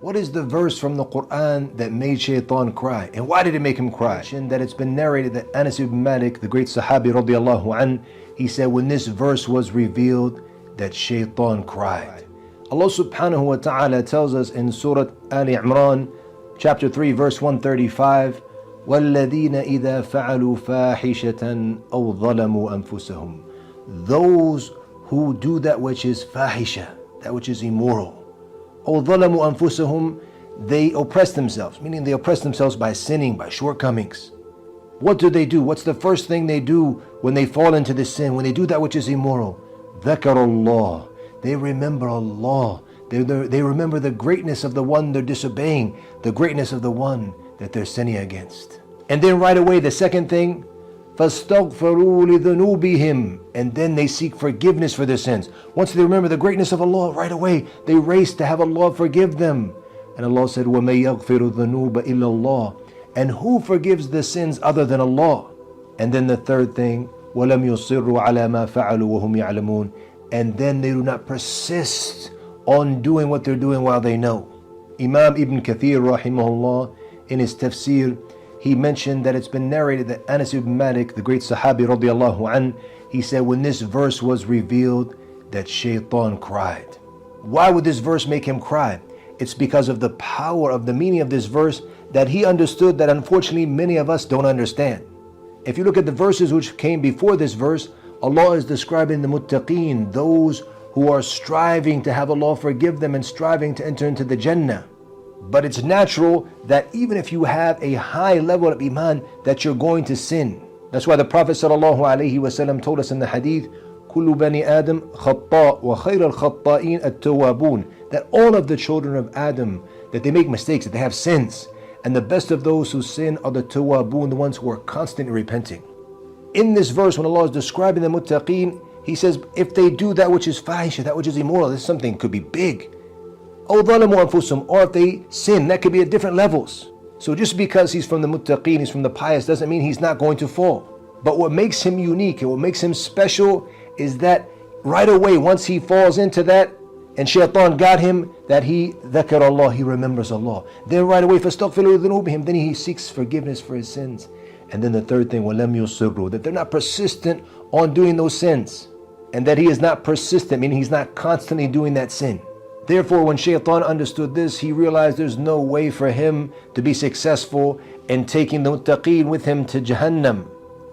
What is the verse from the Quran that made Shaytan cry? And why did it make him cry? And that it's been narrated that Anas ibn Malik, the great Sahabi radiallahu an, he said when this verse was revealed that Shaytan cried. Allah subhanahu wa ta'ala tells us in Surah Ali Imran, chapter 3, verse 135, وَالَّذِينَ إِذَا فَعَلُوا فَاحِشَةً أَوْ ظَلَمُوا أَنفُسَهُم. Those who do that which is fahisha, that which is immoral. أَوْ ظَلَمُوا أَنفُسَهُم. They oppress themselves, meaning they oppress themselves by sinning, by shortcomings. What do they do? What's the first thing they do when they fall into this sin, when they do that which is immoral? ذَكَرُ اللَّهِ. They remember Allah. They remember the greatness of the one they're disobeying, the greatness of the one that they're sinning against. And then right away, the second thing, فَاسْتَغْفَرُوا لِذُنُوبِهِمْ. And then they seek forgiveness for their sins. Once they remember the greatness of Allah, right away, they race to have Allah forgive them. And Allah said, وَمَن يَغْفِرُ الذُّنُوبَ إِلَّا اللَّهِ. And who forgives the sins other than Allah? And then the third thing, وَلَمْ يُصِرُّوا عَلَى مَا فَعَلُوا وَهُمْ يَعْلَمُونَ. And then they do not persist on doing what they're doing while they know. Imam Ibn Kathir rahimahullah, in his tafsir, he mentioned that it's been narrated that Anas ibn Malik, the great Sahabi radiallahu an, he said when this verse was revealed that Shaytan cried. Why would this verse make him cry? It's because of the power of the meaning of this verse that he understood that unfortunately many of us don't understand. If you look at the verses which came before this verse, Allah is describing the muttaqeen, those who are striving to have Allah forgive them and striving to enter into the Jannah. But it's natural that even if you have a high level of iman, that you're going to sin. That's why the Prophet ﷺ told us in the hadith, كُلُّ بَنِي آدَمْ خَطَّاء وَخَيْرَ الْخَطَّائِينَ التَّوَّابُونَ. That all of the children of Adam, that they make mistakes, that they have sins. And the best of those who sin are the tawwabun, the ones who are constantly repenting. In this verse, when Allah is describing the muttaqeen, He says, if they do that which is fahisha, that which is immoral, this is something could be big. Or if they sin, that could be at different levels. So just because he's from the muttaqeen, he's from the pious, doesn't mean he's not going to fall. But what makes him unique and what makes him special is that right away, once he falls into that, and Shaytan got him, that he ذكر Allah, he remembers Allah. Then right away, فَاسْتَغْفِرُوا لِذُنُوبِهِمْ, then he seeks forgiveness for his sins. And then the third thing, وَلَمْ يُصِرُّوا, that they're not persistent on doing those sins. And that he is not persistent, meaning he's not constantly doing that sin. Therefore, when Shaytan understood this, he realized there's no way for him to be successful in taking the muttaqeen with him to Jahannam,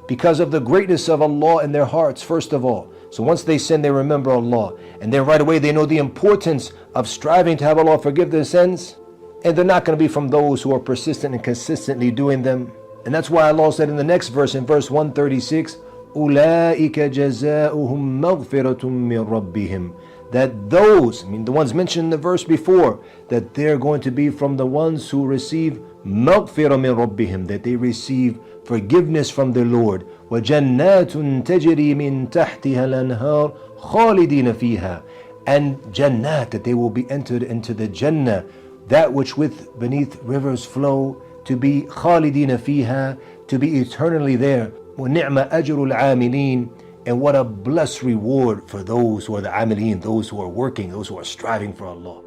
because of the greatness of Allah in their hearts, first of all. So once they sin, they remember Allah. And then right away, they know the importance of striving to have Allah forgive their sins. And they're not going to be from those who are persistent and consistently doing them. And that's why Allah said in the next verse, in verse 136, أُولَٰئِكَ جَزَاؤُهُمْ مَغْفِرَةٌ مِّن رَبِّهِمْ. That those, the ones mentioned in the verse before, that they're going to be from the ones who receive مَغْفِرَةٌ مِّن رَبِّهِمْ, that they receive forgiveness from their Lord. وَجَنَّاتٌ تَجْرِي مِن تَحْتِهَا الْأَنْهَارُ خَالِدِينَ فِيهَا. And Jannat, that they will be entered into the Jannah, that which with beneath rivers flow, to be خَالِدِينَ فِيهَا, to be eternally there. وَنِعْمَ أَجْرُ الْعَامِلِينَ. And what a blessed reward for those who are the amilin, those who are working, those who are striving for Allah.